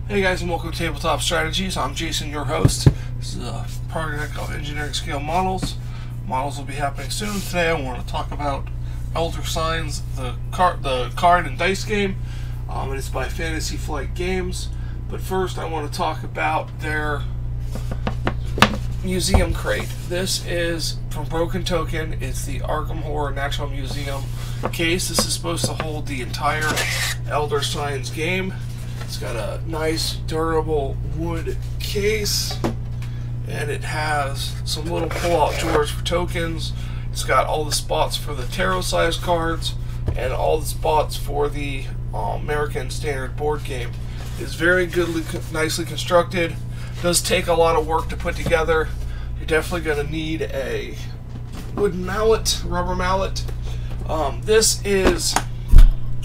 Hey guys, and welcome to Tabletop Strategies. I'm Jason, your host. This is a project called Engineering Scale Models. Models will be happening soon. Today I want to talk about Elder Signs, the card and dice game. And it's by Fantasy Flight Games. But first I want to talk about their museum crate. This is from Broken Token. It's the Arkham Horror Natural Museum case. This is supposed to hold the entire Elder Signs game. It's got a nice durable wood case, and it has some little pull-out drawers for tokens. It's got all the spots for the tarot size cards and all the spots for the American Standard board game. It's very goodly, nicely constructed. It does take a lot of work to put together. You're definitely going to need a wooden mallet, rubber mallet. This is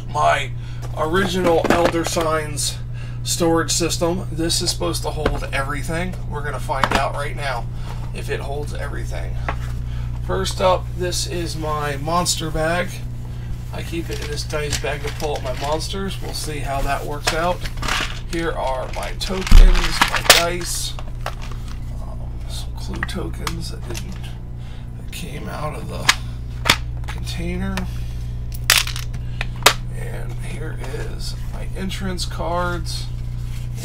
my original Elder Signs storage system. This is supposed to hold everything. We're going to find out right now if it holds everything. First up, this is my monster bag. I keep it in this dice bag to pull up my monsters. We'll see how that works out. Here are my tokens, my dice, some clue tokens that came out of the container. And here is my entrance cards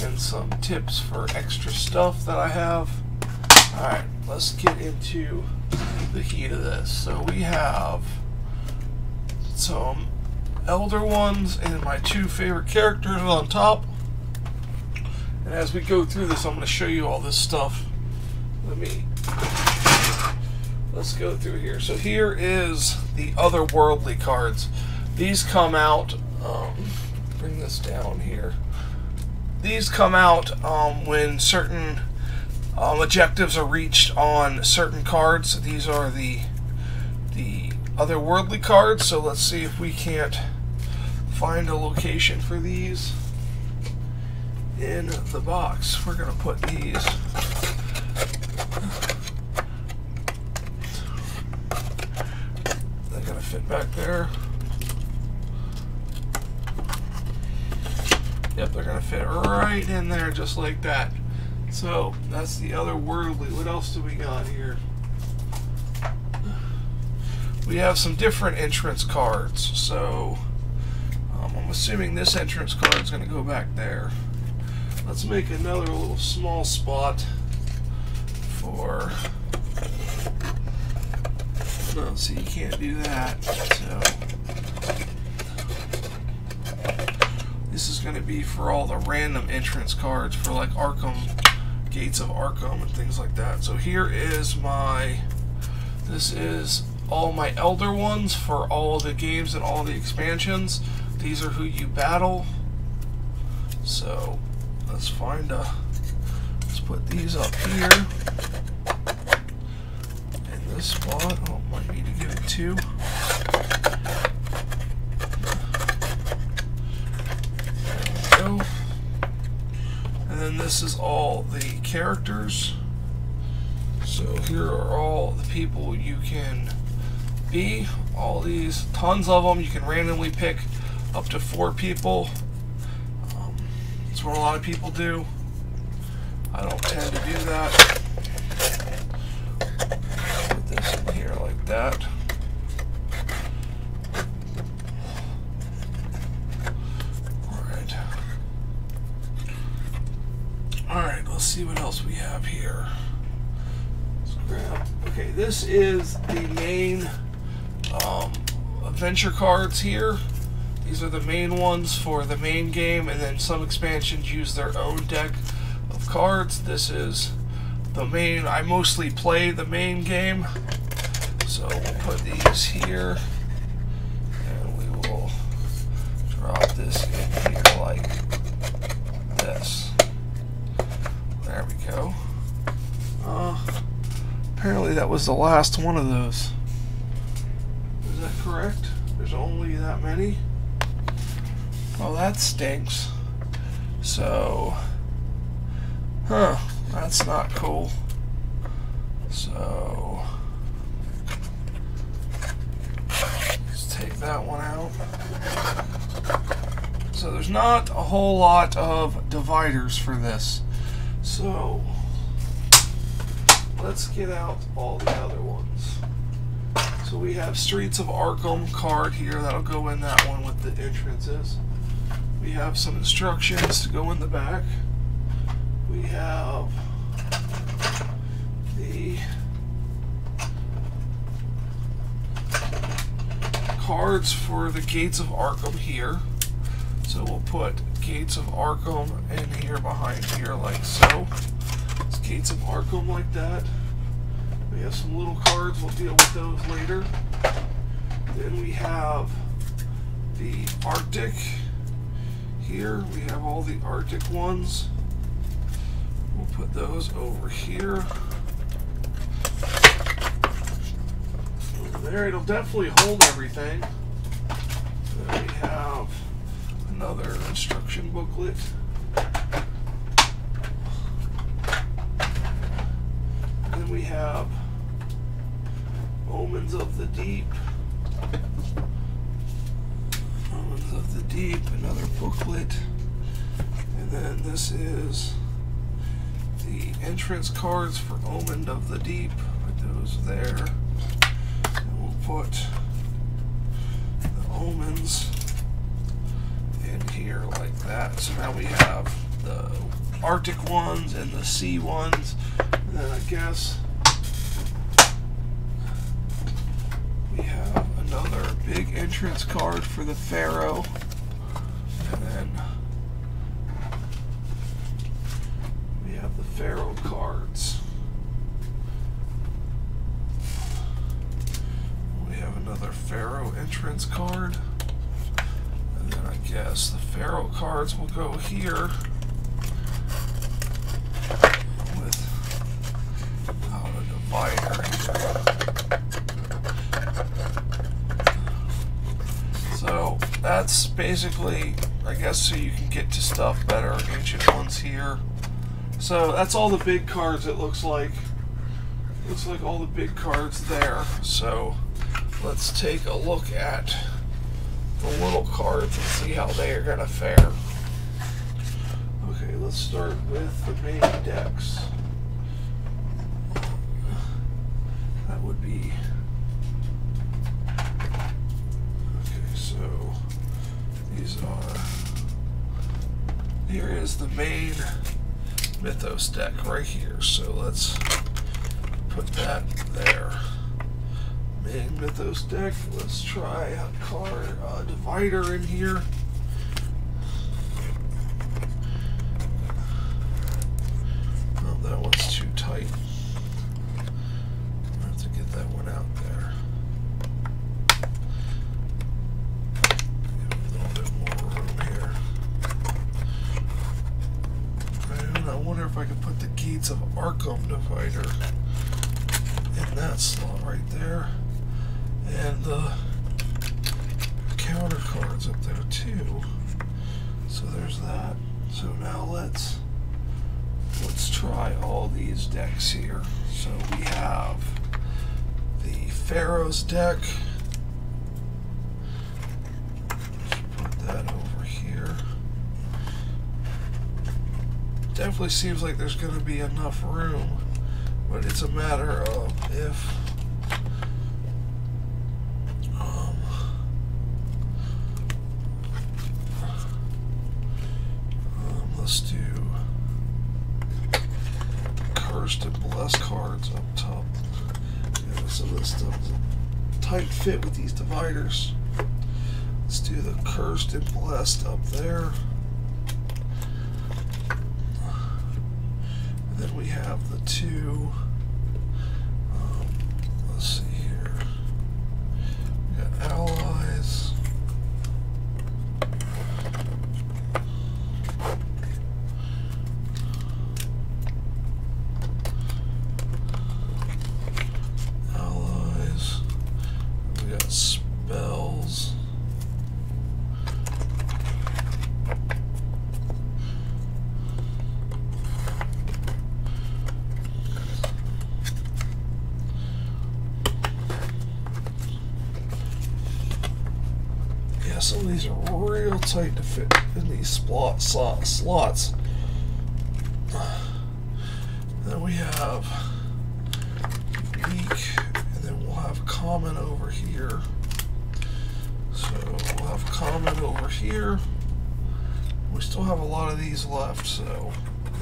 and some tips for extra stuff that I have. Alright, let's get into the heat of this. So we have some Elder ones and my two favorite characters on top. And as we go through this, I'm going to show you all this stuff. Let's go through here. So here is the otherworldly cards. These come out, bring this down here. These come out when certain objectives are reached on certain cards. These are the otherworldly cards, so let's see if we can't find a location for these in the box. We're going to put these. They're going to fit back there. Yep, they're going to fit right in there just like that. So, that's the otherworldly. What else do we got here? We have some different entrance cards. So, I'm assuming this entrance card is going to go back there. Let's make another little small spot for... No, see, you can't do that. So... This is going to be for all the random entrance cards for like Arkham, Gates of Arkham and things like that. So here is this is all my Elder ones for all the games and all the expansions. These are who you battle. So let's put these up here. In this spot. Oh, might need to give it two. And then this is all the characters. So here are all the people you can be. All these, tons of them. You can randomly pick up to 4 people. That's what a lot of people do. I don't tend to do that. Put this in here like that. Alright, let's see what else we have here. Let's grab. Okay, this is the main adventure cards here. These are the main ones for the main game, and then some expansions use their own deck of cards. This is the main. I mostly play the main game, so we'll put these here, and we will drop this in here like this. There we go. Apparently that was the last one of those. Is that correct? There's only that many? Oh, that stinks. So, that's not cool. So, let's take that one out. So So there's not a whole lot of dividers for this. So let's get out all the other ones. So we have Streets of Arkham card here. That'll go in that one with the entrances. We have some instructions to go in the back. We have the cards for the Gates of Arkham here. So we'll put Gates of Arkham in here behind here like so. It's Gates of Arkham like that. We have some little cards, we'll deal with those later. Then we have the Arctic here. We have all the Arctic ones. We'll put those over here. There, it'll definitely hold everything. Then we have another instruction booklet. Then we have Omens of the Deep. Omens of the Deep, another booklet. And then this is the entrance cards for Omen of the Deep. Put those there. And we'll put the Omens in here like that. So now we have the Arctic ones and the sea ones. And then I guess we have another big entrance card for the Pharaoh. And then we have the Pharaoh cards. We have another Pharaoh entrance card. And then I guess the Pharaoh cards will go here. So that's basically, I guess, so you can get to stuff better, ancient ones here. So that's all the big cards, it looks like. Looks like all the big cards there. So let's take a look at the little cards and see how they are going to fare. Okay, let's start with the main decks. That would be, okay, so these are, here is the main Mythos deck right here, so let's put that there. Main Mythos deck, let's try a card, divider in here. Oh, that one's too tight. That one out there. Give a little bit more room here. And I wonder if I could put the Gates of Arkham divider in that slot right there. And the counter cards up there too. So there's that. So now let's try all these decks here. So we have the Pharaoh's deck. Put that over here. Definitely seems like there's going to be enough room, but it's a matter of if let's do Cursed and Blessed cards up top. Some of this stuff is a tight fit with these dividers. Let's do the Cursed and Blessed up there. And then we have the two, let's see here. We got Allies. Spells. These are real tight to fit in these slots. Then we have unique, and then we'll have common over here. So we'll have common over here. We still have a lot of these left, so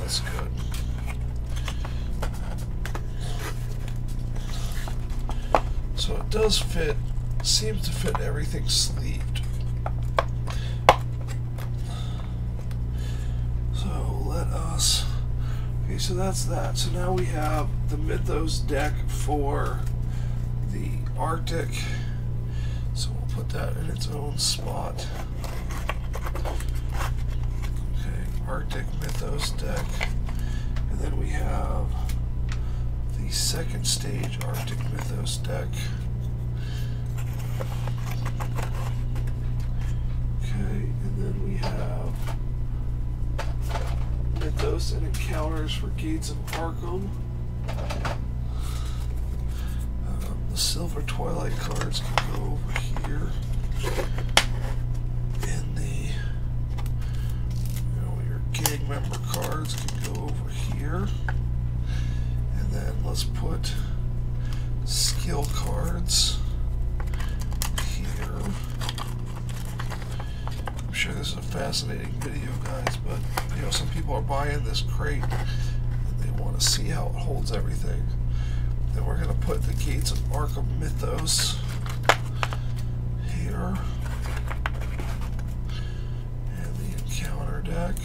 that's good. So it does fit, seems to fit everything sleeved. So let us, okay, so that's that. So now we have the Mythos deck for the Arctic. So we'll put that in its own spot. Okay, Arctic Mythos deck. And then we have the second stage Arctic Mythos deck. Okay, and then we have Mythos and Encounters for Gates of Arkham. The Silver Twilight cards can go over here. And the, your gang member cards can go over here. And then let's put skill cards here. I'm sure this is a fascinating video, guys, but some people are buying this crate and they want to see how it holds everything. Then we're going to put the Gates of Arkham Mythos here. And the Encounter deck.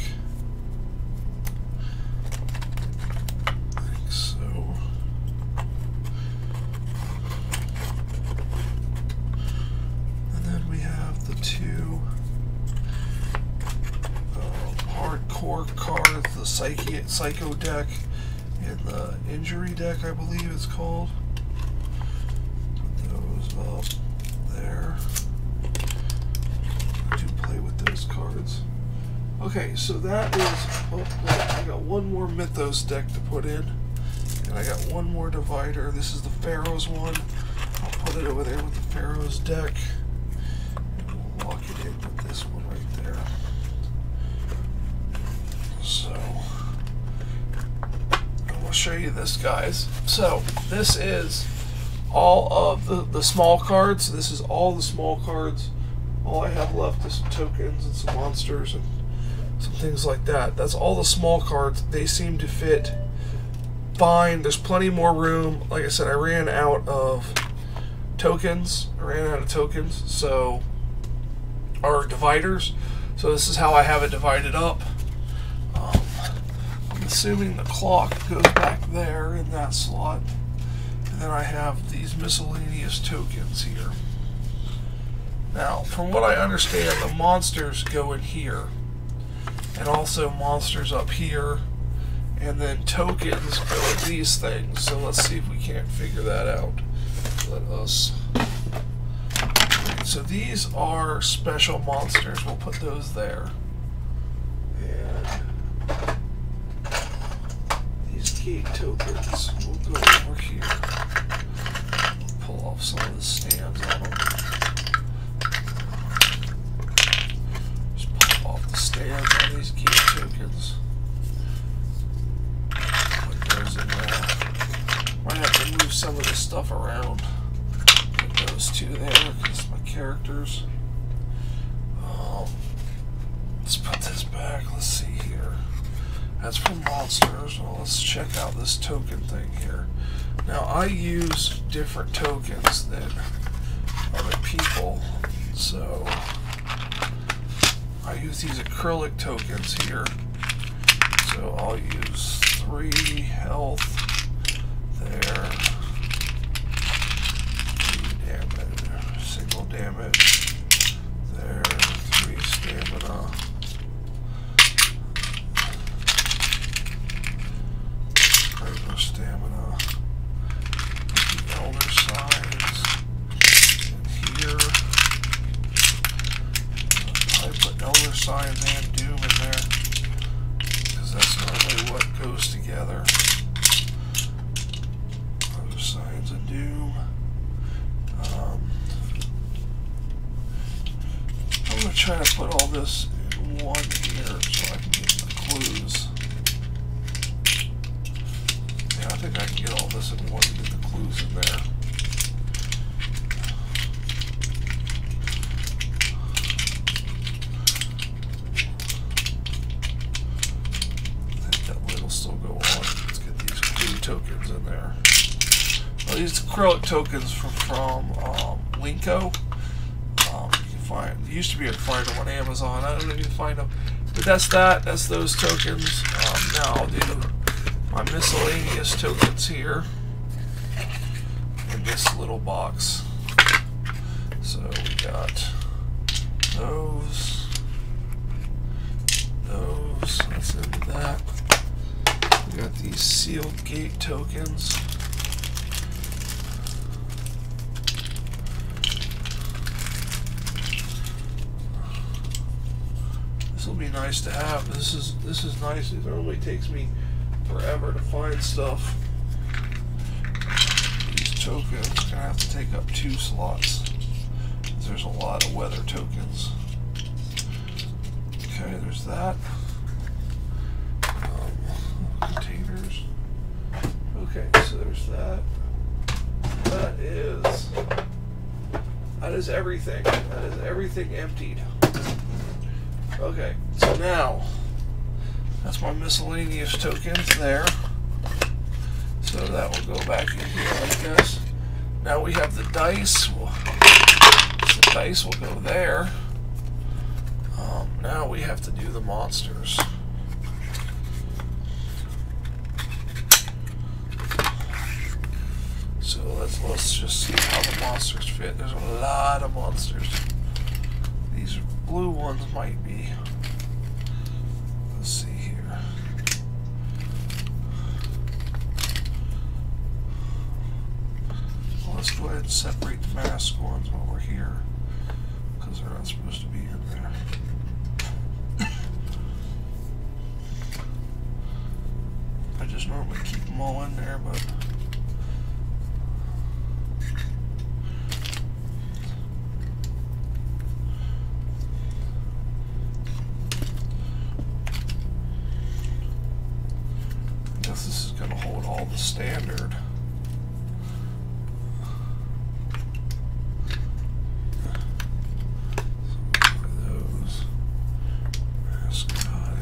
Like so. And then we have the two hardcore cards, the Psycho deck and the Injury deck, I believe it's called. Put those up there. I do play with those cards. Okay, so that is, I got one more Mythos deck to put in, and I got one more divider. This is the Pharaoh's one. I'll put it over there with the Pharaoh's deck, and we'll lock it in with this one right there. So I'll show you this, guys. So this is all of the small cards. This is all the small cards. All I have left is some tokens and some monsters and some things like that. That's all the small cards. They seem to fit fine. There's plenty more room. Like I said, I ran out of tokens. So, or dividers. So this is how I have it divided up. I'm assuming the clock goes back there in that slot. And then I have these miscellaneous tokens here. Now, from what I understand, the monsters go in here. And also monsters up here. And then tokens go in these things. So let's see if we can't figure that out. Let us. So these are special monsters. We'll put those there. And these gate tokens will go over here. Pull off some of the stands on them. Just pull off the stands on these gate tokens. Put those in there. Might have to move some of this stuff around. Put those two there because my characters. Let's put this back. Let's see here. That's for monsters. Well, let's check out this token thing here. Now, I use different tokens than other people. So, I use these acrylic tokens here. So, I'll use 3 health there. 3 damage. Single damage. There. 3 stamina. Stamina. The elder signs in here. I put elder signs and doom in there because that's normally what goes together. Elder signs and doom. I'm gonna try to put all this in one here so I can get the clues. Yeah, I think I can get all this in one and get the clues in there. I think that lid will still go on. Let's get these clue tokens in there. Well, these acrylic tokens from Linko. It used to be able to find them on Amazon. I don't know if you can find them, but that's that. That's those tokens. Now I'll do my miscellaneous tokens here in this little box. So we got those. That's into that. We got these sealed gate tokens. Will be nice to have. This is nice. It normally takes me forever to find stuff. These tokens gonna have to take up 2 slots. There's a lot of weather tokens. Okay, there's that. Containers. Okay, so there's that. That is everything. That is everything emptied. Okay, so now, that's my miscellaneous tokens there. So that will go back in here like this. Now we have the dice. The dice will go there. Now we have to do the monsters. So let's just see how the monsters fit. There's a lot of monsters. These blue ones might be. Let's see here. Well, let's go ahead and separate the mask ones while we're here, because they're not supposed to be in there. I just normally keep them all in there, but this is going to hold all the standard. Those mascot.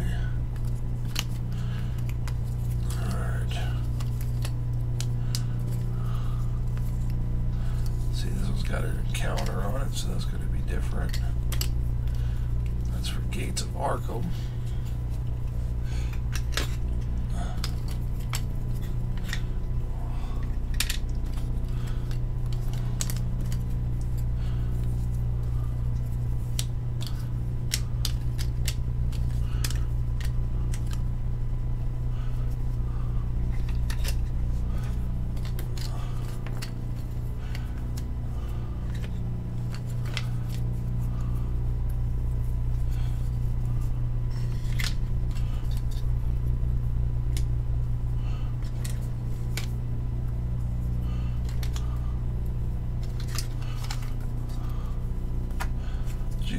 Alright. See, this one's got an encounter on it, so that's going to be different. That's for Gates of Arkham.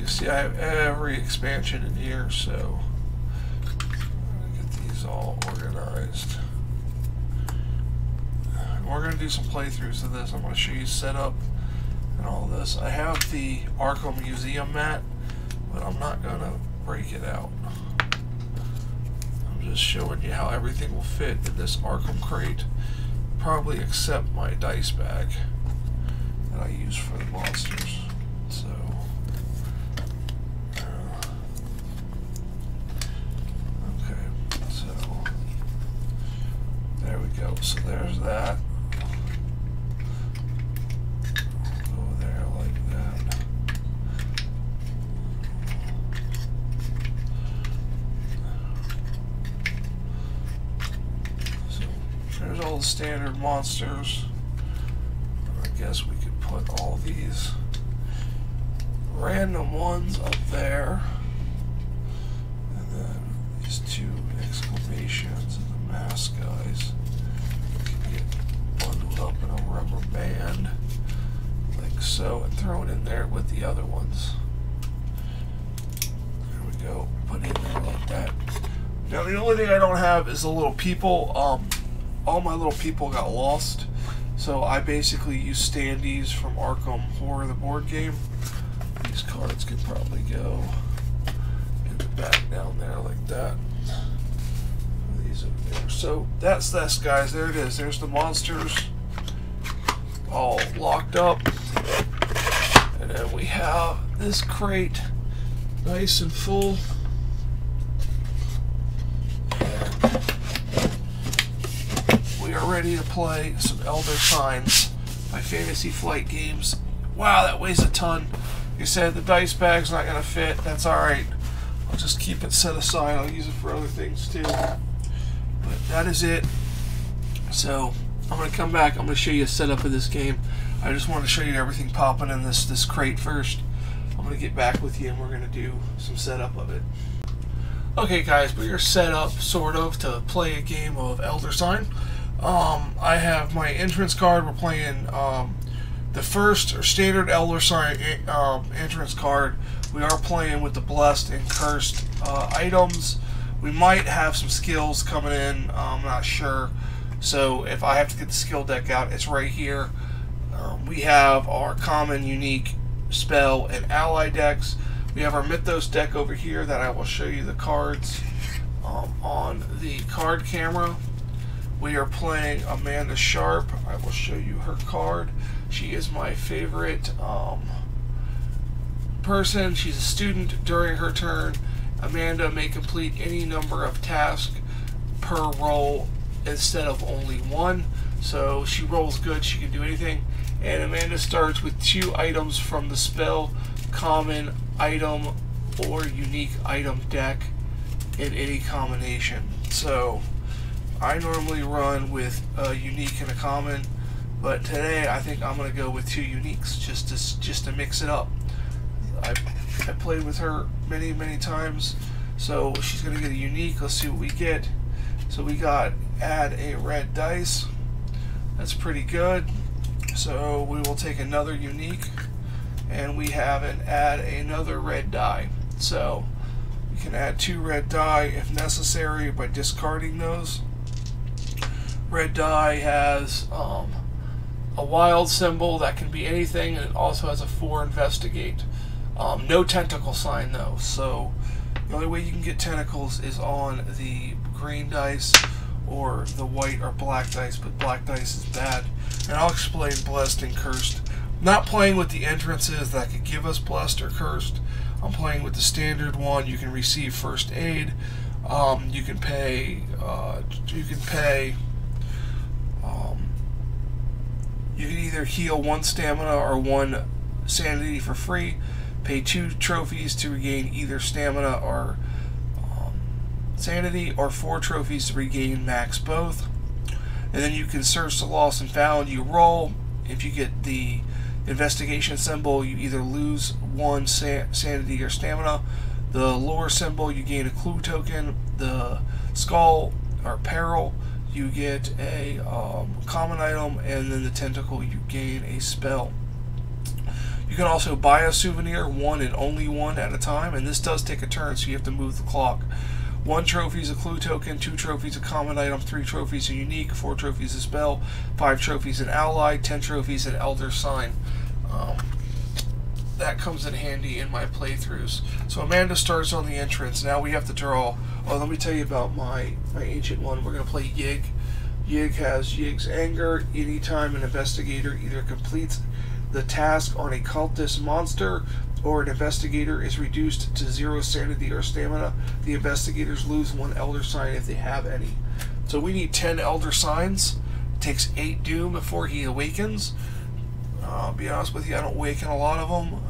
See, I have every expansion in here, so I'm going to get these all organized. We're going to do some playthroughs of this. I'm going to show you setup and all this. I have the Arkham Museum mat, but I'm not going to break it out. I'm just showing you how everything will fit in this Arkham crate, probably except my dice bag that I use for the monsters. So there we go. So there's that. Go there like that. So there's all the standard monsters. I guess we could put all these random ones up there. And then these 2 exclamations and the mask guys can get bundled up in a rubber band like so and thrown in there with the other ones. The only thing I don't have is the little people. All my little people got lost, so I basically use standees from Arkham Horror, the board game. These cards can probably go in the back down there like that. These over there. So that's this, guys. There it is. There's the monsters all locked up, and then we have this crate nice and full. We are ready to play some Elder Signs by Fantasy Flight Games. Wow, that weighs a ton. You said the dice bag's not going to fit. That's alright. I'll just keep it set aside. I'll use it for other things too. But that is it. So, I'm going to come back. I'm going to show you a setup of this game. I just want to show you everything popping in this crate first. I'm going to get back with you and we're going to do some setup of it. Okay guys, we are set up, sort of, to play a game of Elder Sign. I have my entrance card. We're playing the first or standard Elder Sign entrance card. We are playing with the blessed and cursed items. We might have some skills coming in. I'm not sure. So if I have to get the skill deck out, it's right here. We have our common, unique, spell, and ally decks. We have our Mythos deck over here that I will show you the cards on the card camera. We are playing Amanda Sharp. I will show you her card. She is my favorite person. She's a student. During her turn, Amanda may complete any number of tasks per roll instead of only one. So she rolls good. She can do anything. And Amanda starts with 2 items from the spell, common item or unique item deck in any combination. So I normally run with a unique and a common, but today I think I'm going to go with 2 uniques just to mix it up. I played with her many times, so she's going to get a unique. Let's see what we get. So we got add a red dice. That's pretty good. So we will take another unique, and we have an add another red die. So we can add 2 red die if necessary by discarding those. Red die has a wild symbol that can be anything, and it also has a 4 investigate. No tentacle sign though, so the only way you can get tentacles is on the green dice or the white or black dice, but black dice is bad. And I'll explain blessed and cursed. I'm not playing with the entrances that could give us blessed or cursed. I'm playing with the standard one. You can receive first aid. You can pay. You can either heal 1 stamina or 1 sanity for free. Pay 2 trophies to regain either stamina or sanity, or 4 trophies to regain max both. And then you can search the lost and found. You roll. If you get the investigation symbol, you either lose 1 sanity or stamina. The lore symbol, you gain a clue token. The skull or peril, you get a common item, and then the tentacle, you gain a spell. You can also buy a souvenir, 1 and only 1 at a time, and this does take a turn, so you have to move the clock. 1 trophy is a clue token, 2 trophies a common item, 3 trophies a unique, 4 trophies a spell, 5 trophies an ally, 10 trophies an elder sign. That comes in handy in my playthroughs. So Amanda starts on the entrance. Now we have to draw. Oh, let me tell you about my ancient one. We're going to play Yig. Yig has Yig's Anger. Anytime an investigator either completes the task on a cultist monster or an investigator is reduced to 0 sanity or stamina, the investigators lose 1 elder sign if they have any. So we need 10 elder signs. It takes 8 doom before he awakens. I'll be honest with you, I don't awaken a lot of them.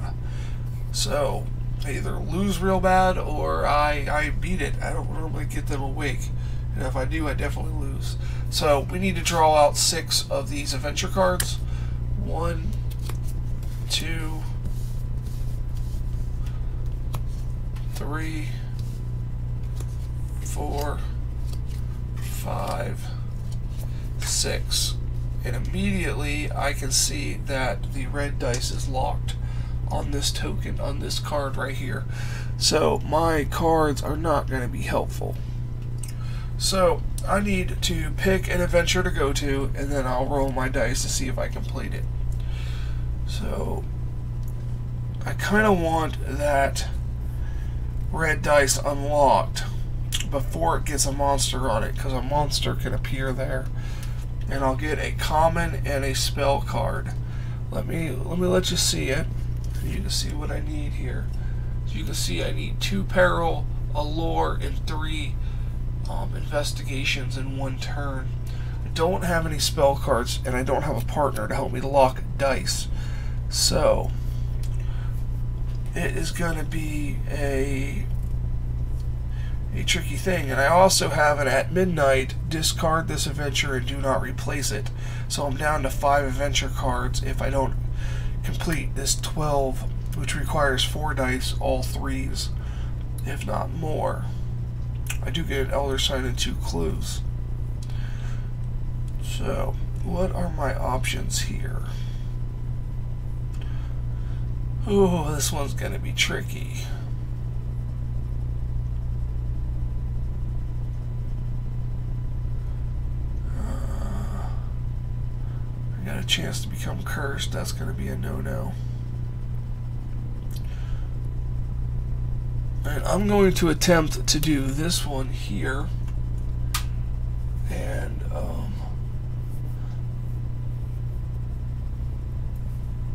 So I either lose real bad or I beat it. I don't normally get them awake. And if I do, I definitely lose. So we need to draw out 6 of these adventure cards. 1, 2, 3, 4, 5, 6. And immediately I can see that the red dice is locked on this token, on this card right here. So my cards are not going to be helpful. So I need to pick an adventure to go to, and then I'll roll my dice to see if I complete it. So I kind of want that red dice unlocked before it gets a monster on it, because a monster can appear there. And I'll get a common and a spell card. Let me let you see it. You can see what I need here. So you can see I need 2 peril, a lore, and 3 investigations in 1 turn. I don't have any spell cards, and I don't have a partner to help me lock dice. So it is going to be a tricky thing. And I also have an at midnight, discard this adventure and do not replace it. So I'm down to 5 adventure cards if I don't complete this 12, which requires 4 dice, all 3s, if not more. I do get an elder sign and 2 clues. So what are my options here? Oh, this one's going to be tricky. I got a chance to become cursed. That's going to be a no-no. And I'm going to attempt to do this one here. And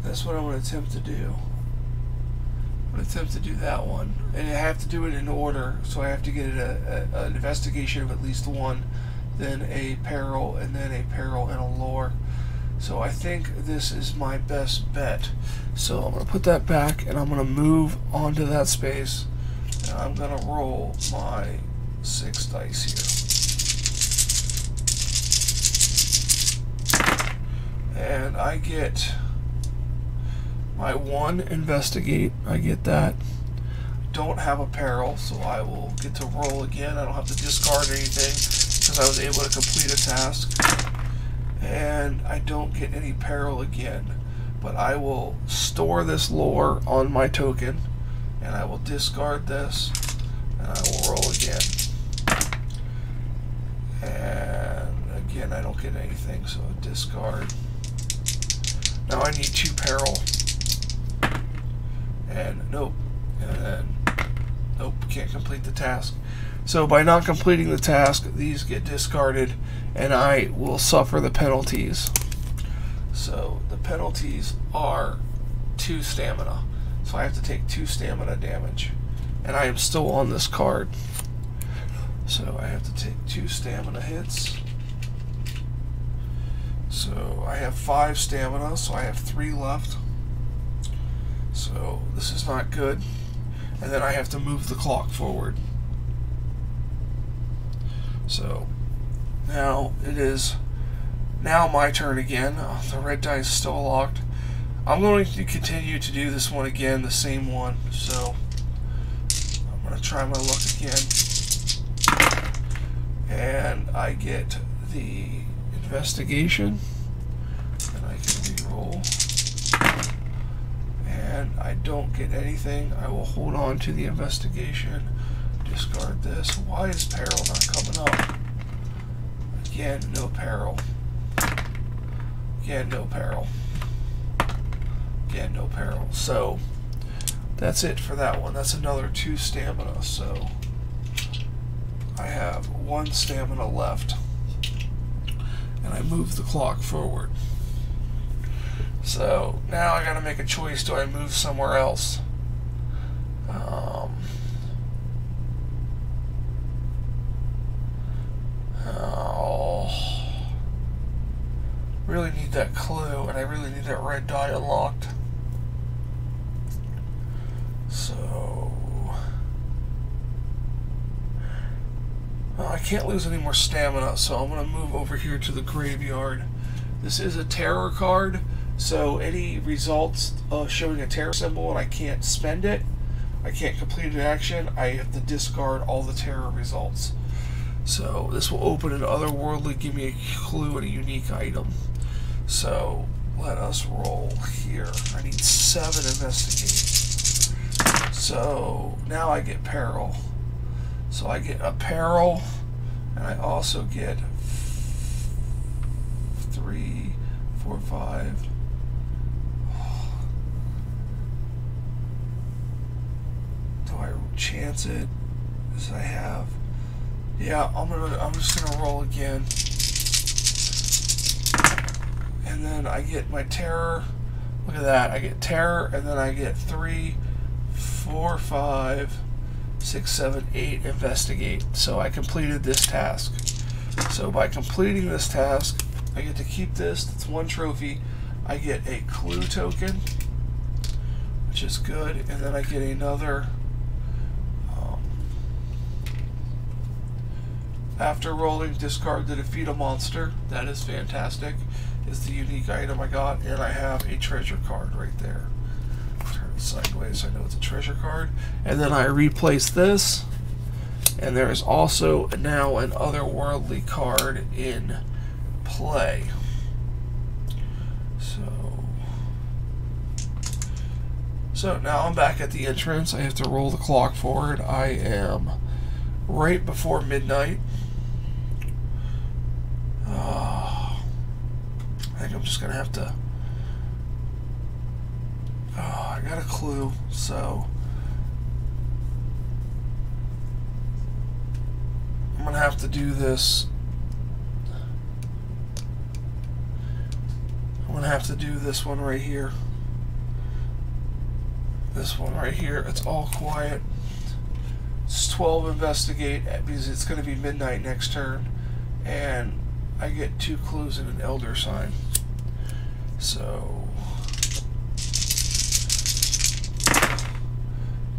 that's what I'm going to attempt to do. I'm going to attempt to do that one. And I have to do it in order, so I have to get an investigation of at least 1, then a peril, and then a peril and a lore. So I think this is my best bet. So I'm going to put that back, and I'm going to move onto that space. And I'm going to roll my 6 dice here. And I get my 1 investigate. I get that. Don't have a peril, so I will get to roll again. I don't have to discard anything because I was able to complete a task. And I don't get any peril again. But I will store this lore on my token. And I will discard this, and I will roll again. And again, I don't get anything, so discard. Now I need 2 peril. And nope. And then, nope, can't complete the task. So by not completing the task, these get discarded, and I will suffer the penalties. So the penalties are 2 stamina. So I have to take 2 stamina damage. And I am still on this card. So I have to take 2 stamina hits. So I have 5 stamina, so I have 3 left. So this is not good. And then I have to move the clock forward. So now it is now my turn again. The red dice is still locked. I'm going to continue to do this one again, the same one, so I'm going to try my luck again. And I get the investigation, and I can re-roll. And I don't get anything. I will hold on to the investigation, discard this. Why is peril not coming up? Again, no peril. Again, no peril. Again, no peril. So that's it for that one. That's another 2 stamina. So I have 1 stamina left, and I move the clock forward. So now I got to make a choice. Do I move somewhere else? Really need that clue, and I really need that red die unlocked. So I can't lose any more stamina, so I'm going to move over here to the graveyard. This is a terror card, so any results showing a terror symbol and I can't spend it, I can't complete an action, I have to discard all the terror results. So this will open an otherworldly, give me a clue and a unique item. So let us roll here. I need 7 investigates. So now I get peril. So I get a peril, And I also get 3, 4, 5. Do I chance it? As I have. Yeah, I'm just gonna roll again. And then I get my terror. Look at that. I get terror, and then I get 3, 4, 5, 6, 7, 8 investigate. So I completed this task. So by completing this task, I get to keep this. That's 1 trophy. I get a clue token, which is good, and then I get another. After rolling, discard to defeat a monster. That is fantastic. Is the unique item I got, and I have a treasure card right there. Turn it sideways so I know it's a treasure card. And then I replace this, and there is also now an otherworldly card in play. So now I'm back at the entrance. I have to roll the clock forward. I am right before midnight. I think I'm just gonna have to. I got a clue, so I'm gonna have to do this. I'm gonna have to do this one right here. This one right here. It's all quiet. It's 12 investigate because it's going to be midnight next turn, and I get 2 clues and an elder sign. So,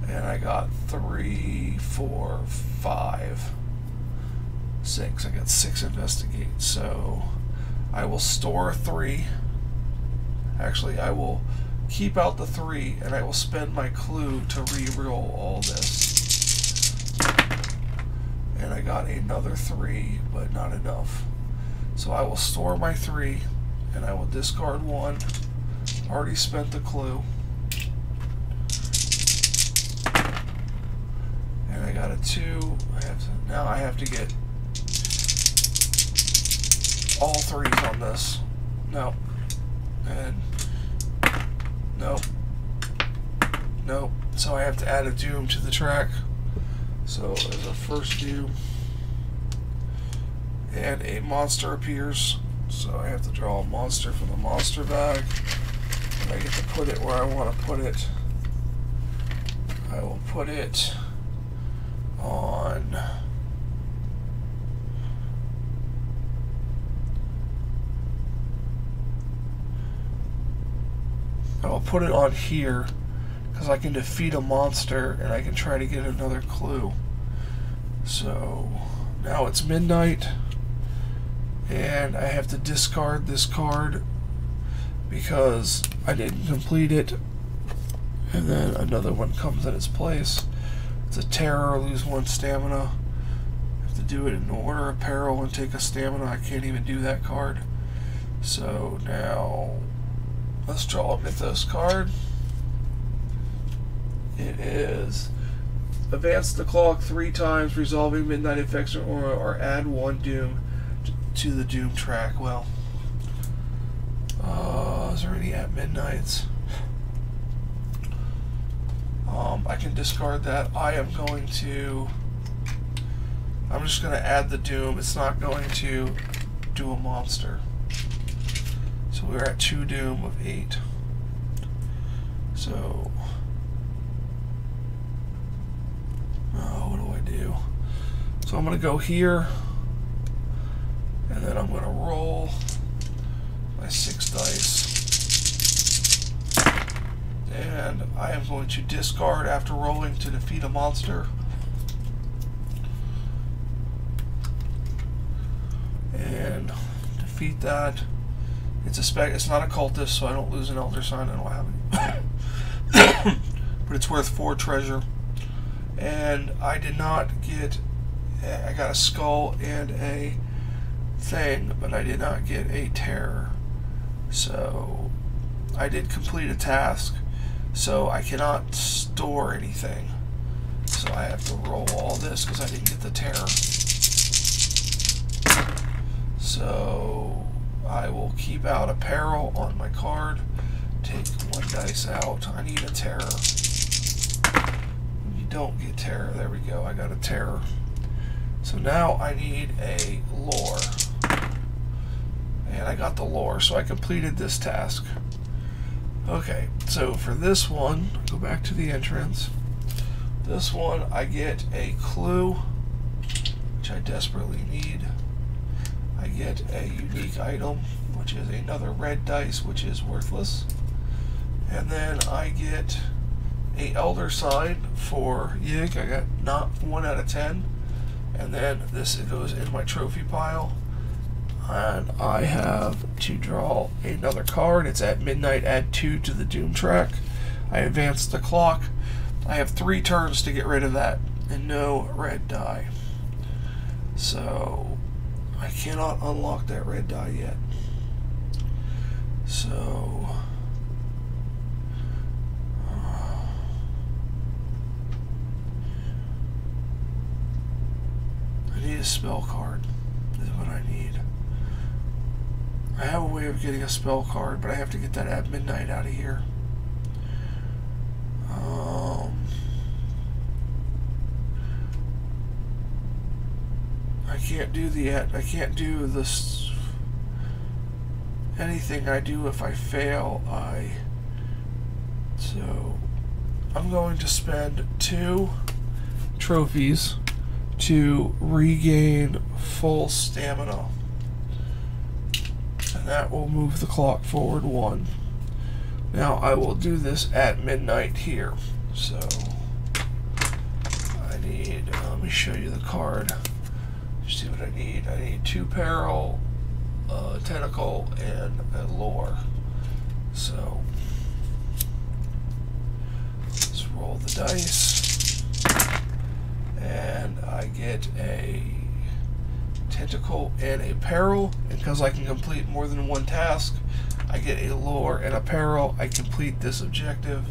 and I got 3, 4, 5, 6. I got 6 investigate. So I will store 3. Actually, I will keep out the 3, and I will spend my clue to re-roll all this. And I got another 3, but not enough. So I will store my 3, and I will discard 1. Already spent the clue. And I got a 2. Now I have to get all 3s on this. No. And nope. Nope. So I have to add a doom to the track. So as a first doom, and a monster appears. So I have to draw a monster from the monster bag, and I get to put it where I want to put it. I will put it on. I'll put it on here because I can defeat a monster and I can try to get another clue. So now it's midnight, and I have to discard this card because I didn't complete it, and then another one comes in its place. It's a terror, lose 1 stamina. I have to do it in order of peril and take a stamina. I can't even do that card. So now let's draw a Mythos card. It is advance the clock 3 times, resolving midnight effects or add 1 doom to the doom track. Well, is there any at midnights? I can discard that. I'm just going to add the doom. It's not going to do a monster. So we're at 2 doom of 8. So, what do I do? So I'm going to go here, and then I'm going to roll my 6 dice. And I am going to discard after rolling to defeat a monster. And defeat that. It's not a cultist, so I don't lose an elder sign. I don't have any. But it's worth 4 treasure. And I did not get. I got a skull and a thing, but I did not get a terror. So I did complete a task. So I cannot store anything. So I have to roll all this because I didn't get the terror. So I will keep out a peril on my card. Take one dice out. I need a terror. You don't get terror. There we go. I got a terror. So now I need a lore. And I got the lore, so I completed this task. Okay, so for this one, go back to the entrance. This one, I get a clue, which I desperately need. I get a unique item, which is another red dice, which is worthless. And then I get a elder sign for Yig. I got not 1 out of 10. And then this goes in my trophy pile. And I have to draw another card. It's at midnight, add 2 to the Doom track. I advance the clock. I have 3 turns to get rid of that, and no red die. So I cannot unlock that red die yet. So I need a spell card, is what I need. I have a way of getting a spell card, but I have to get that at midnight out of here. I can't do this. Anything I do, if I fail, so I'm going to spend 2 trophies to regain full stamina. And that will move the clock forward 1. Now I will do this at midnight here. So I need, let me show you the card. See what I need. I need 2 peril, tentacle, and a lore. So let's roll the dice. And I get a tentacle and a peril, and because I can complete more than 1 task, I get a lore and a peril. I complete this objective.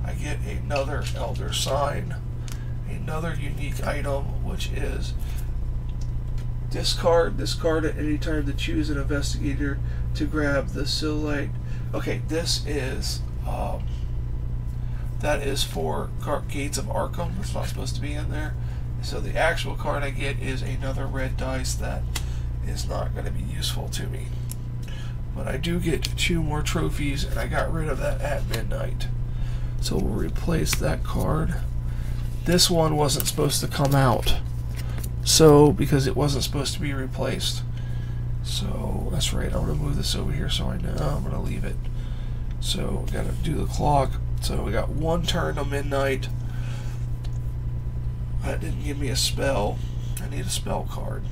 I get another elder sign, another unique item, which is discard at any time to choose an investigator to grab the Silite. Okay, this is that is for Gates of Arkham. It's not supposed to be in there. So the actual card I get is another red dice that is not going to be useful to me. But I do get 2 more trophies, and I got rid of that at midnight. So we'll replace that card. This one wasn't supposed to come out, so because it wasn't supposed to be replaced. So that's right, I'm going to move this over here so I know I'm going to leave it. So we got to do the clock. So we got 1 turn to midnight. That didn't give me a spell. I need a spell card.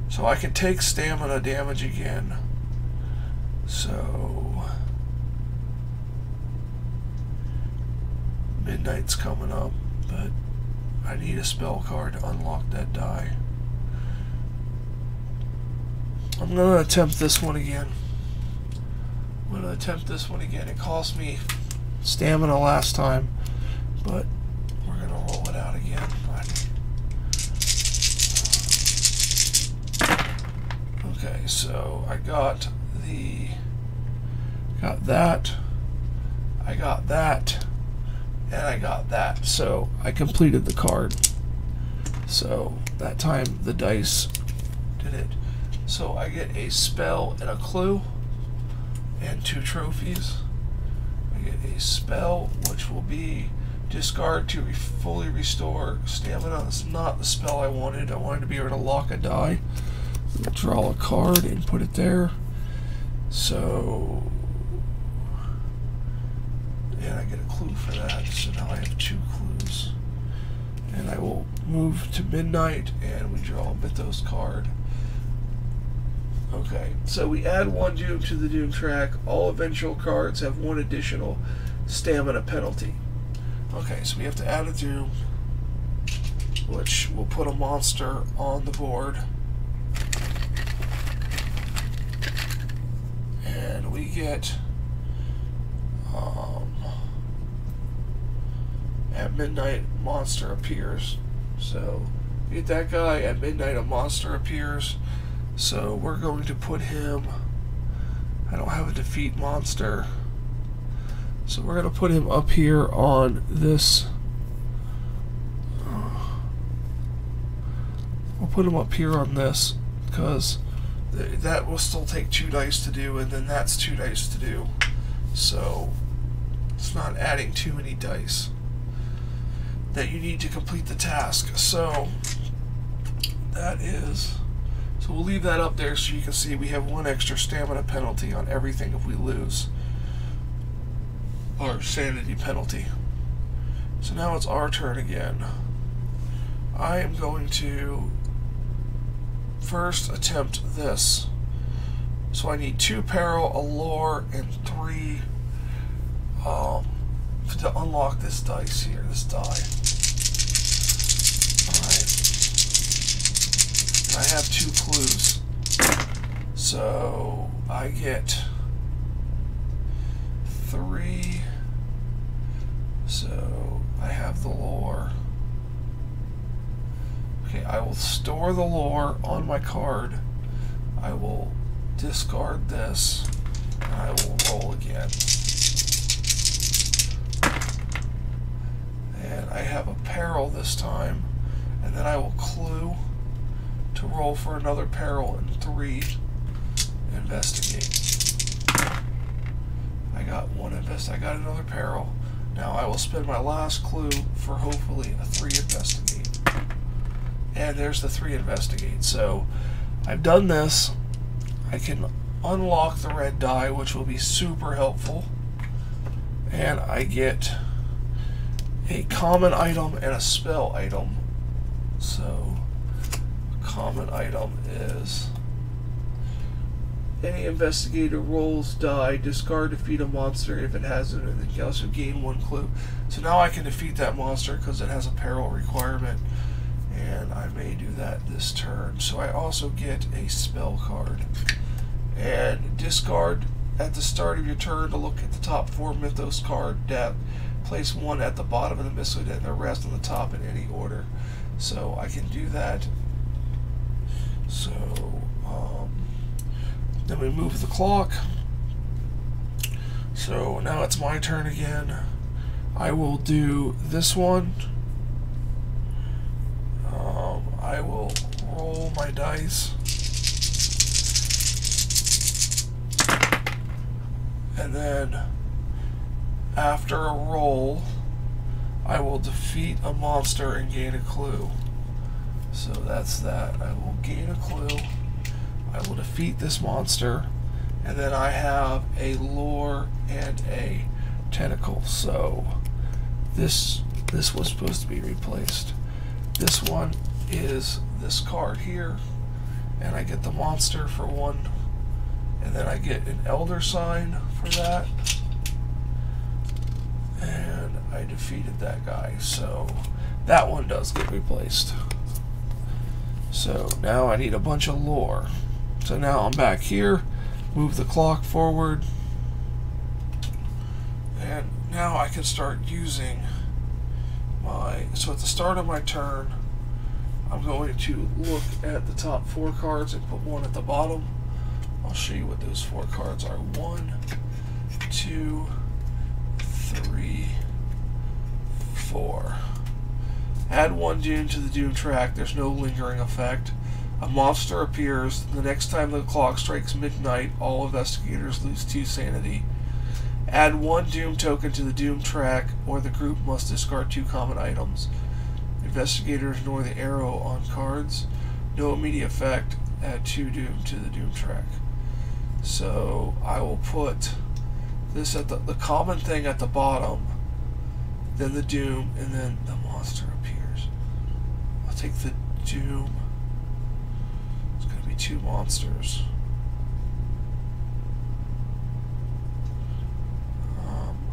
So I can take stamina damage again. So midnight's coming up, but I need a spell card to unlock that die. I'm going to attempt this one again. It cost me stamina last time, but we're going to roll it out again. Okay, so I got that, I got that, and I got that. So I completed the card. So that time the dice did it. So I get a spell and a clue and 2 trophies. I get a spell, which will be discard to fully restore stamina. That's not the spell I wanted. I wanted to be able to lock a die. Draw a card and put it there. So, and I get a clue for that. So now I have 2 clues. And I will move to midnight and we draw a Mythos card. Okay, so we add 1 Doom to the Doom track. All eventual cards have 1 additional stamina penalty. Okay, so we have to add a Doom, which will put a monster on the board. And we get, at midnight, monster appears. So, get that guy, at midnight a monster appears. So we're going to put him, I don't have a defeat monster, so we're going to put him up here on this. We'll put him up here on this, because that will still take 2 dice to do, and then that's 2 dice to do. So it's not adding too many dice that you need to complete the task. So that is, so we'll leave that up there so you can see we have 1 extra stamina penalty on everything if we lose, or sanity penalty. So now it's our turn again. I am going to first attempt this. So I need 2 peril, a lore, and 3 to unlock this dice here, this die. Alright. And I have 2 clues. So I get 3. So I have the lore. Okay, I will store the lore on my card. I will discard this, and I will roll again. And I have a peril this time, and then I will clue to roll for another peril and 3 investigate. I got 1 I got another peril. Now I will spend my last clue for hopefully a 3 investigate. And there's the 3 investigate. So I've done this. I can unlock the red die, which will be super helpful. And I get a common item and a spell item. So a common item is any investigator rolls die, discard, defeat a monster if it has it, and then you also gain 1 clue. So now I can defeat that monster because it has a peril requirement. And I may do that this turn. So I also get a spell card. And discard at the start of your turn to look at the top 4 Mythos card deck. Place 1 at the bottom of the Mythos deck and the rest on the top in any order. So I can do that. So then we move the clock. So now it's my turn again. I will do this one. I will roll my dice, and then after a roll I will defeat a monster and gain a clue. So that's that. I will gain a clue, I will defeat this monster, and then I have a lore and a tentacle. So this was supposed to be replaced. This one is this card here, and I get the monster for 1, and then I get an elder sign for that, and I defeated that guy. So that one does get replaced. So now I need a bunch of lore. So now I'm back here, move the clock forward, and now I can start using my, so at the start of my turn I'm going to look at the top 4 cards and put 1 at the bottom. I'll show you what those 4 cards are. 1, 2, 3, 4. Add 1 doom to the doom track. There's no lingering effect. A monster appears. The next time the clock strikes midnight, all investigators lose 2 sanity. Add 1 doom token to the doom track, or the group must discard 2 common items. Investigators ignore the arrow on cards. No immediate effect. Add 2 doom to the doom track. So I will put this at the common thing at the bottom, then the doom, and then the monster appears. I'll take the doom. It's going to be 2 monsters.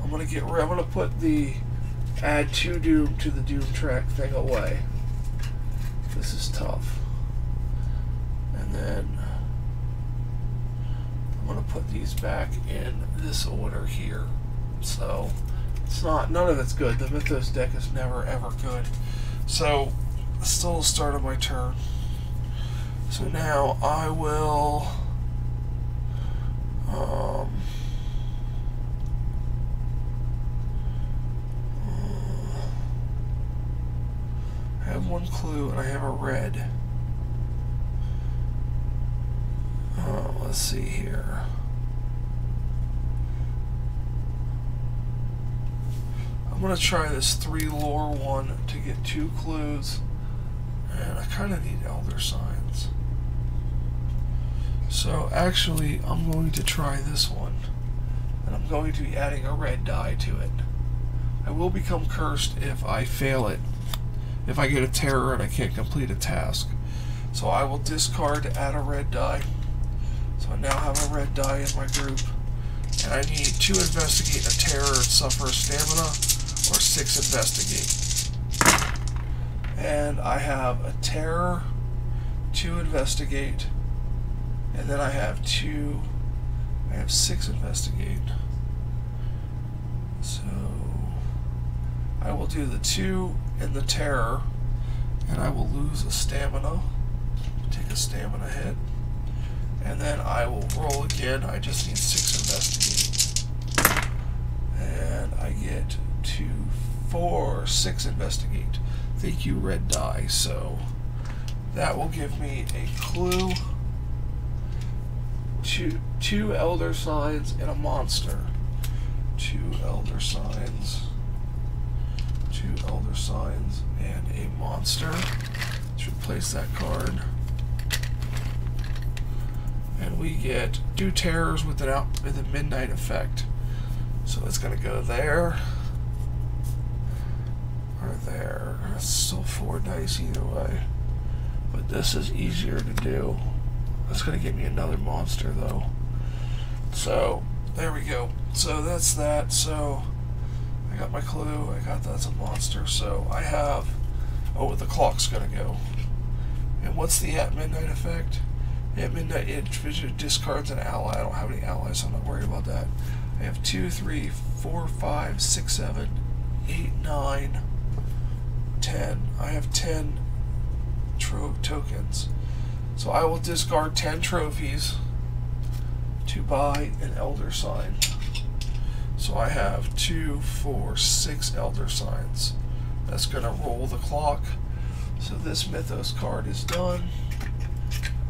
I'm going to put the add 2 doom to the doom track thing away. This is tough. And then I'm going to put these back in this order here. So it's not, none of it's good. The Mythos deck is never ever good. So still the start of my turn. So now I will I have one clue and I have a red. Let's see here. I'm going to try this 3 lore one to get 2 clues, and I kind of need elder signs. So actually I'm going to try this one, and I'm going to be adding a red die to it. I will become cursed if I fail it, if I get a terror and I can't complete a task. So I will discard to add a red die. So I now have a red die in my group, and I need to investigate a terror and suffer a stamina, or 6 investigate. And I have a terror, 2 investigate, and then I have 6 investigate. So I will do the 2 in the terror, and I will lose a stamina, take a stamina hit, and then I will roll again. I just need 6 investigate, and I get 2, 4, 6 investigate. Thank you, red die. So that will give me a clue, 2 elder signs and a monster. 2 elder signs, 2 elder signs, and a monster. Let's replace that card. And we get 2 terrors with a midnight effect. So it's going to go there, or there. That's still 4 dice either way, but this is easier to do. That's going to give me another monster though. So there we go. So that's that. So I got my clue. I got that's a monster. So I have, oh, the clock's going to go. And what's the at midnight effect? At midnight, it discards an ally. I don't have any allies, so I'm not worried about that. I have 2, 3, 4, 5, 6, 7, 8, 9, 10. I have 10 trove tokens. So I will discard 10 trophies to buy an elder sign. So I have 2, 4, 6 elder signs. That's going to roll the clock. So this Mythos card is done.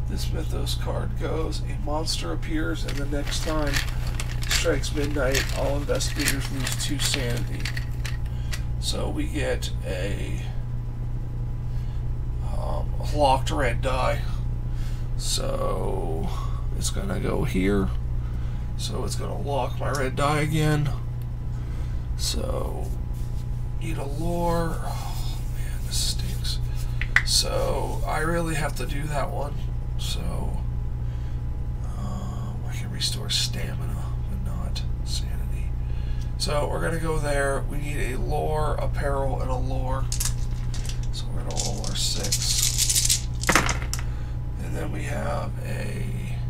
This Mythos card goes, a monster appears, and the next time it strikes midnight, all investigators lose 2 sanity. So we get a locked red die. So it's going to go here. So it's going to lock my red die again. So need a lore. Oh man, this stinks. So I really have to do that one. So I can restore stamina, but not sanity. So we're going to go there. We need a lore, a peril, and a lore. So we're going to roll our 6. And then we have a,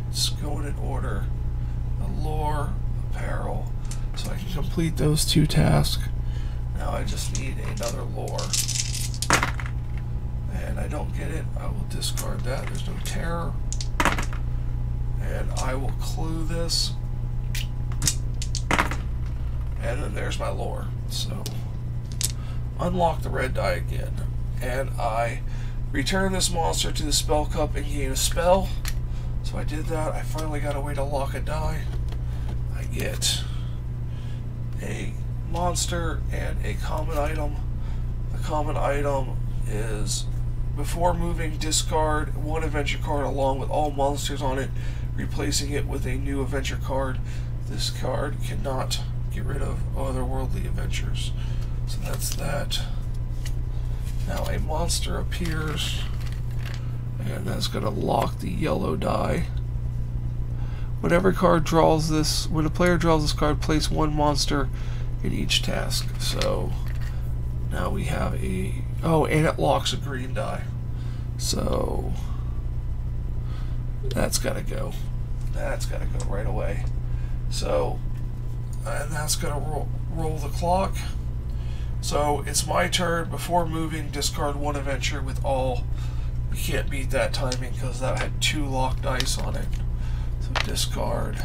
it's going in order, a lore, a peril. So I can complete those 2 tasks. Now I just need another lore. And I don't get it, I will discard that. There's no terror. And I will clue this. And then there's my lore. So unlock the red die again. And I return this monster to the spell cup and gain a spell. So I did that. I finally got a way to lock a die. I get a monster and a common item. The common item is, before moving, discard 1 adventure card along with all monsters on it, replacing it with a new adventure card. This card cannot get rid of otherworldly adventures. So that's that. Now a monster appears, and that's going to lock the yellow die. Whenever card draws this, when a player draws this card, place 1 monster in each task. So now we have a, oh, and it locks a green die. So that's got to go. That's got to go right away. So, and that's going to roll the clock. So it's my turn. Before moving, discard 1 adventure with all You can't beat that timing because that had 2 locked dice on it. So discard,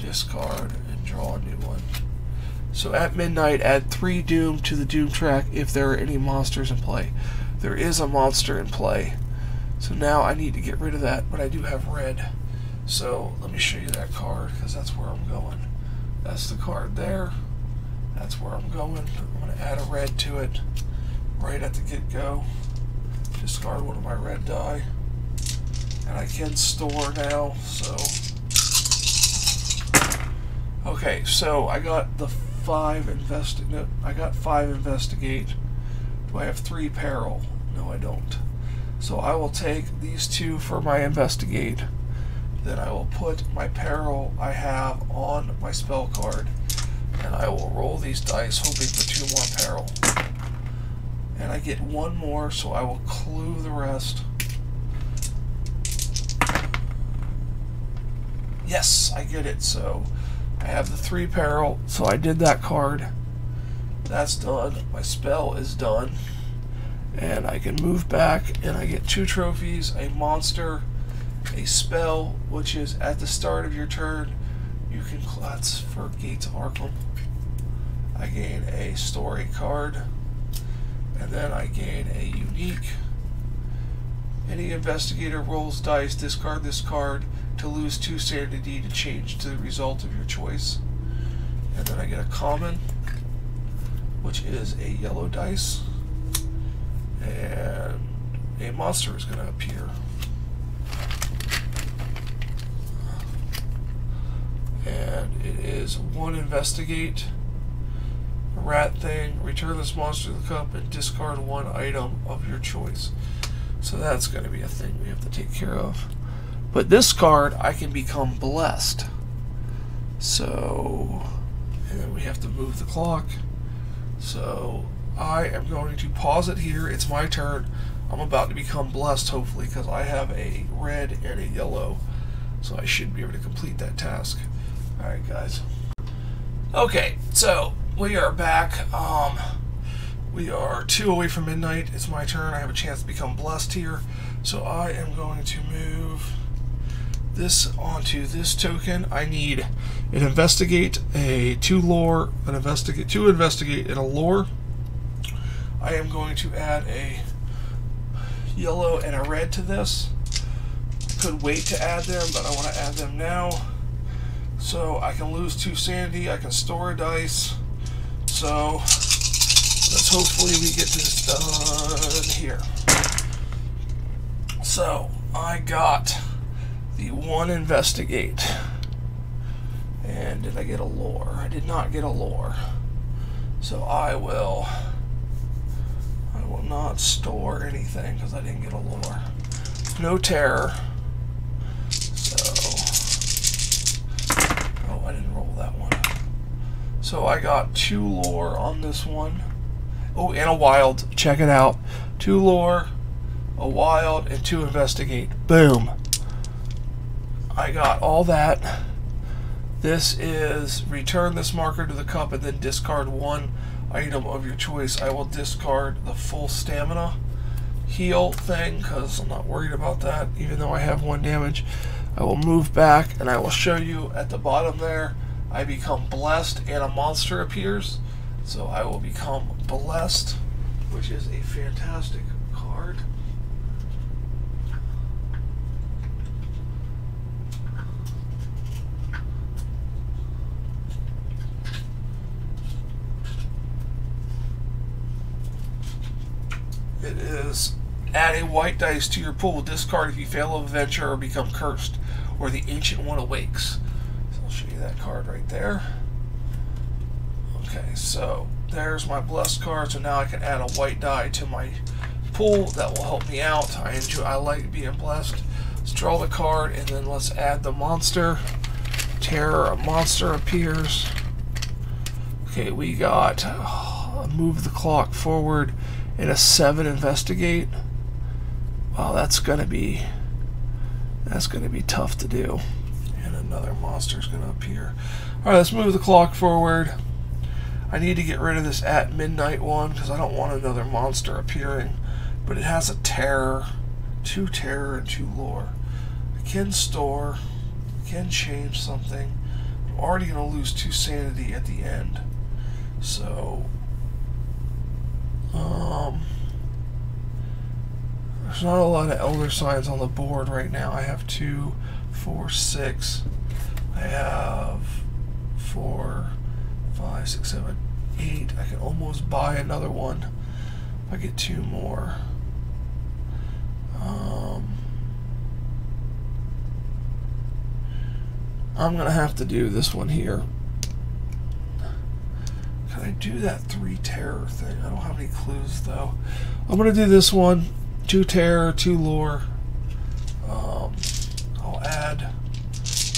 and draw a new one. So at midnight, add 3 Doom to the Doom track if there are any monsters in play. There is a monster in play. So now I need to get rid of that, but I do have red. So let me show you that card, because that's where I'm going. That's the card there. That's where I'm going. I'm going to add a red to it right at the get-go. Discard one of my red die. And I can store now, so... Okay, so I got the 5 investigate. I got 5 investigate. Do I have 3 peril? No, I don't. So I will take these 2 for my investigate. Then I will put my peril I have on my spell card. And I will roll these dice, hoping for 2 more peril. And I get 1 more, so I will clue the rest. Yes, I get it. So I have the 3 peril, so I did that card. That's done. My spell is done. And I can move back, and I get 2 trophies, a monster, a spell, which is at the start of your turn. You can that's for Gates of Arkham. I gain a story card, and then I gain a unique. Any investigator rolls dice, discard this card to lose 2 sanity to change to the result of your choice. And then I get a common, which is a yellow dice, and a monster is going to appear. And it is 1 investigate, a rat thing, return this monster to the cup, and discard 1 item of your choice. So that's going to be a thing we have to take care of. But this card, I can become blessed. So, and then we have to move the clock. So I am going to pause it here. It's my turn. I'm about to become blessed, hopefully, because I have a red and a yellow. So I should be able to complete that task. Alright, guys. Okay, so we are back. We are 2 away from midnight. It's my turn. I have a chance to become blessed here. So I am going to move this onto this token. I need an investigate, a 2 lore, an investigate, 2 investigate, and a lore. I am going to add a yellow and a red to this. I could wait to add them, but I want to add them now. So I can lose 2 sanity. I can store a dice. So let's hopefully we get this done here. So I got the 1 investigate. And did I get a lore? I did not get a lore. So I will not store anything because I didn't get a lore. No terror. So oh, I didn't roll that one. So I got 2 lore on this one. Oh, and a wild. Check it out. 2 lore, a wild, and 2 investigate. Boom. I got all that. This is return this marker to the cup and then discard 1 item of your choice. I will discard the full stamina heal thing because I'm not worried about that, even though I have 1 damage. I will move back and I will show you at the bottom there. I become blessed and a monster appears. So I will become blessed, which is a fantastic card. It is add a white dice to your pool. Discard if you fail a venture or become cursed, or the Ancient One awakes. So I'll show you that card right there. Okay, so there's my blessed card. So now I can add a white die to my pool. That will help me out. I like being blessed. Let's draw the card and then let's add the monster. Terror, a monster appears. Okay, we got move the clock forward. And a 7 investigate. Wow, that's gonna be tough to do. And another monster's gonna appear. All right, let's move the clock forward. I need to get rid of this at midnight one because I don't want another monster appearing. But it has a terror. 2 terror and 2 lore. I can store, I can change something. I'm already going to lose 2 sanity at the end. So, there's not a lot of Elder Signs on the board right now. I have 2, 4, 6. I have 4, 5, 6, 7, 8. I can almost buy another one if I get 2 more. I'm going to have to do this one here. Can I do that 3 terror thing? I don't have any clues though. I'm going to do this one. 2 terror, 2 lore.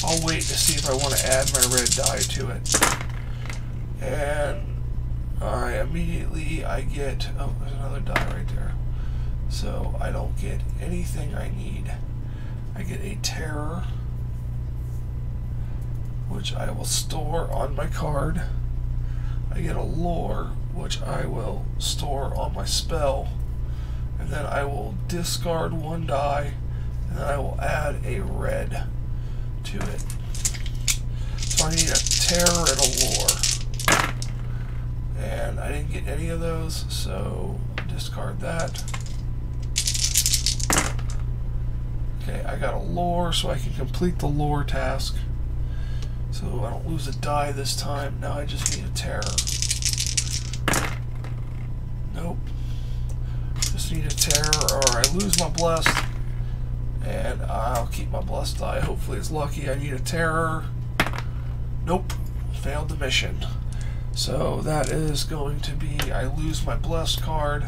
I'll wait to see if I want to add my red die to it. And I get, oh, there's another die right there. So I don't get anything I need. I get a terror, which I will store on my card. I get a lore, which I will store on my spell. And then I will discard 1 die, and then I will add a red to it. So I need a terror and a lore. And I didn't get any of those, so discard that. Okay, I got a lore, so I can complete the lore task. So I don't lose a die this time. Now I just need a terror. Nope. Just need a terror, or I lose my blessed. And I'll keep my blessed die. Hopefully it's lucky. I need a terror. Nope. Failed the mission. So that is going to be, I lose my blessed card.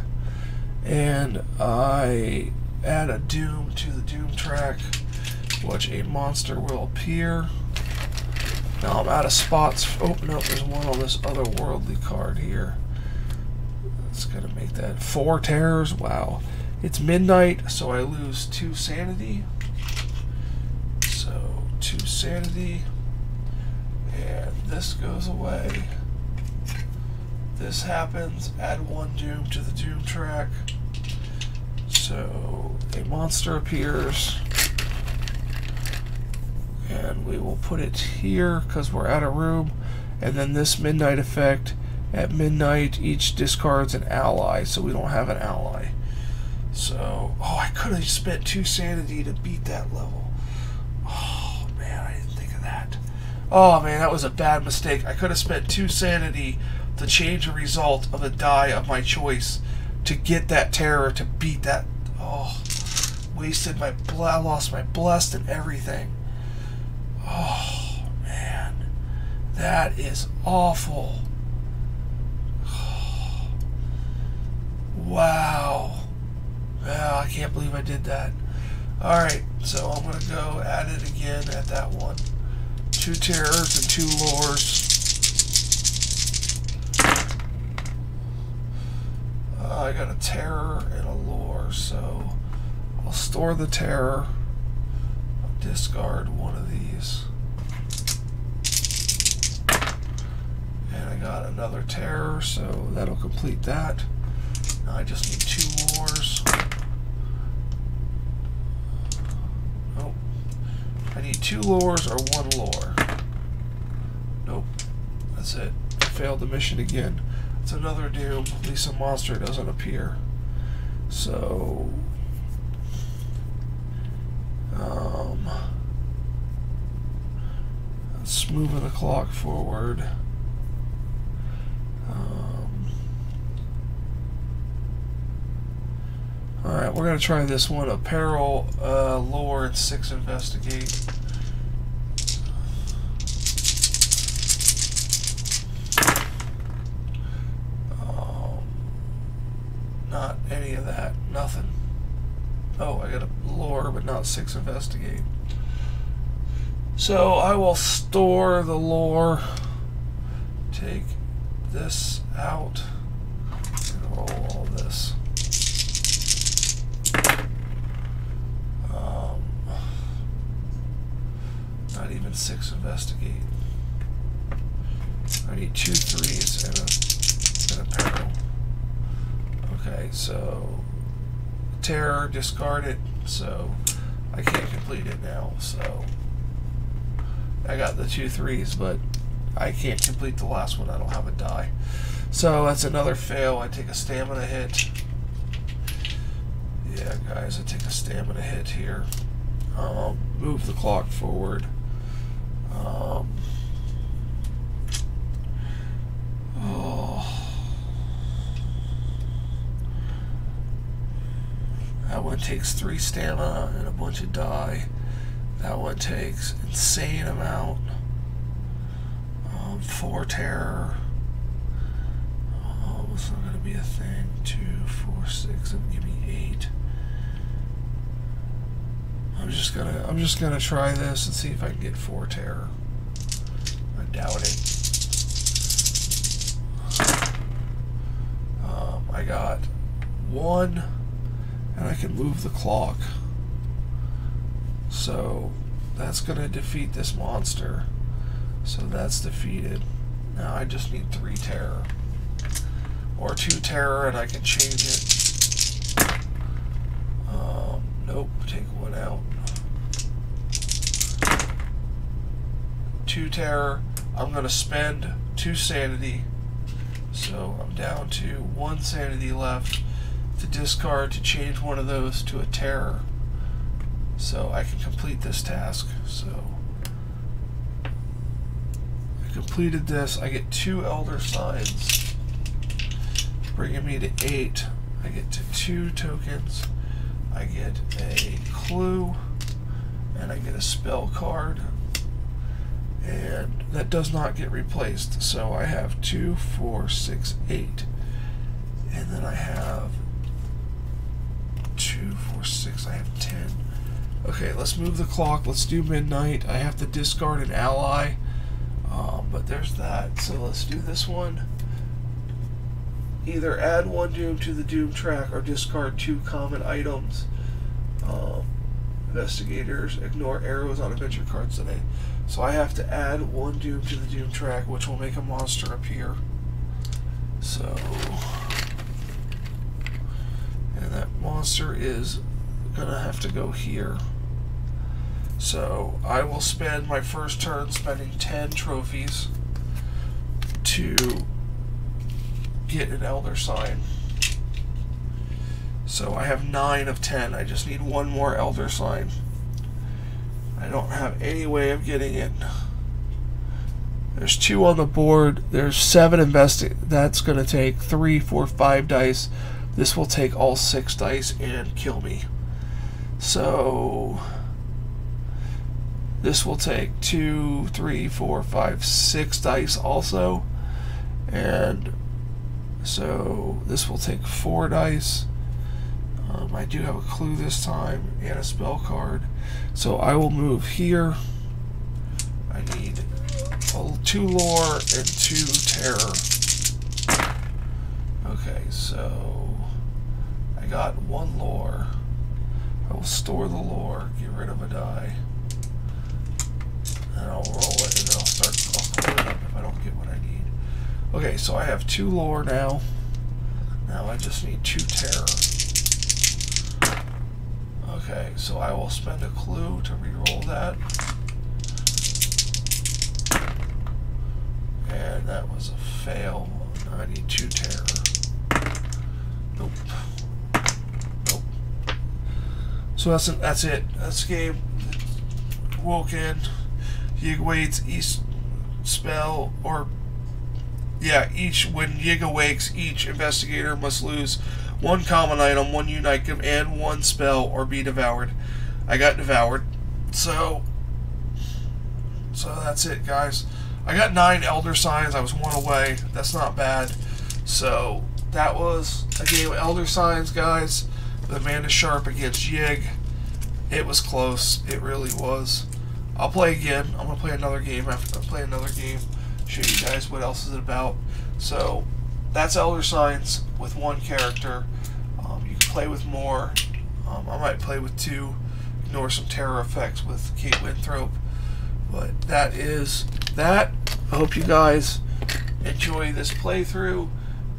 And I add a doom to the doom track, which a monster will appear. Now I'm out of spots. Oh, no, there's one on this otherworldly card here. It's going to make that 4 terrors. Wow. It's midnight, so I lose 2 sanity. So, 2 sanity. And this goes away. This happens. Add 1 doom to the doom track. So, a monster appears. And we will put it here because we're out of room. And then this midnight effect. At midnight, each discards an ally, so we don't have an ally. So, oh, I could have spent 2 sanity to beat that level. Oh, man, I didn't think of that. Oh, man, that was a bad mistake. I could have spent 2 sanity to change the result of a die of my choice to get that terror to beat that. Oh, wasted my I lost my blessed and everything. Oh, man, that is awful. Wow. Yeah, I can't believe I did that. Alright, so I'm going to go at it again at that one. 2 terrors and 2 lores. I got a terror and a lore, so I'll store the terror. I'll discard one of these. And I got another terror, so that'll complete that. Now I just need 2 lores. Nope. I need 2 lores or 1 lore. Nope. That's it. I failed the mission again. It's another doom. At least a monster doesn't appear. So... let's move the clock forward. Alright, we're going to try this one. Apparel, lore, and 6 investigate. Not any of that. Nothing. Oh, I got a lore, but not 6 investigate. So I will store the lore. Take this out. And roll all this. Not even 6 investigate. I need 2 3s and a peril. Okay, so terror, discard it, so I can't complete it now. So I got the 2 3s, but I can't complete the last one. I don't have a die. So that's another fail. I take a stamina hit. Yeah, guys, I take a stamina hit here. Move the clock forward. That one takes 3 stamina and a bunch of die. That one takes insane amount. 4 terror. It's not going to be a thing. 2, 4, 6, and give me 8. I'm just gonna try this and see if I can get 4 terror. I doubt it. I got 1, and I can move the clock. So that's gonna defeat this monster. So that's defeated. Now I just need 3 terror. Or 2 terror, and I can change it. Nope, take 1 out. 2 terror. I'm going to spend 2 sanity. So I'm down to 1 sanity left to discard to change one of those to a terror. So I can complete this task. So I completed this. I get 2 Elder Signs, bringing me to 8. I get to 2 tokens. I get a clue, and I get a spell card, and that does not get replaced. So I have 2, 4, 6, 8, and then I have 2, 4, 6. I have 10. Okay, let's move the clock. Let's do midnight. I have to discard an ally, but there's that. So let's do this one. Either add 1 doom to the doom track or discard 2 common items. Investigators ignore arrows on adventure cards today. So I have to add 1 doom to the doom track, which will make a monster appear. So, and that monster is gonna have to go here. So I will spend my first turn spending 10 trophies to get an Elder Sign. So I have 9 of 10. I just need 1 more Elder Sign. I don't have any way of getting it. There's 2 on the board. There's 7 That's going to take 3, 4, 5 dice. This will take all 6 dice and kill me. So this will take 2, 3, 4, 5, 6 dice also. And so this will take 4 dice. I do have a clue this time and a spell card. So I will move here. I need 2 lore and 2 terror. Okay, so I got 1 lore. I will store the lore, get rid of a die. And I'll roll it, and then I'll clean it up if I don't get what I need. Okay, so I have 2 lore now. Now I just need 2 terror. Okay, so I will spend a clue to reroll that. And that was a fail. Now I need 2 terror. Nope. Nope. So that's it. That's the game. Woke in. Yig waits each spell, or yeah, when Yig awakes, each investigator must lose 1 common item, 1 unite, and 1 spell, or be devoured. I got devoured. So that's it, guys. I got 9 Elder Signs. I was 1 away. That's not bad. So that was a game of Elder Signs, guys. With Amanda Sharp against Yig. It was close. It really was. I'll play again. I'm going to play another game after I play another game. Show you guys what else is it about. So that's Elder Signs with 1 character. You can play with more. I might play with 2. Ignore some terror effects with Kate Winthrop. But that is that. I hope you guys enjoy this playthrough.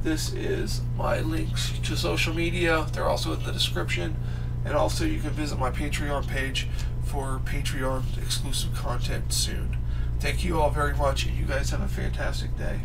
This is my links to social media. They're also in the description. And also you can visit my Patreon page for Patreon exclusive content soon. Thank you all very much, and you guys have a fantastic day.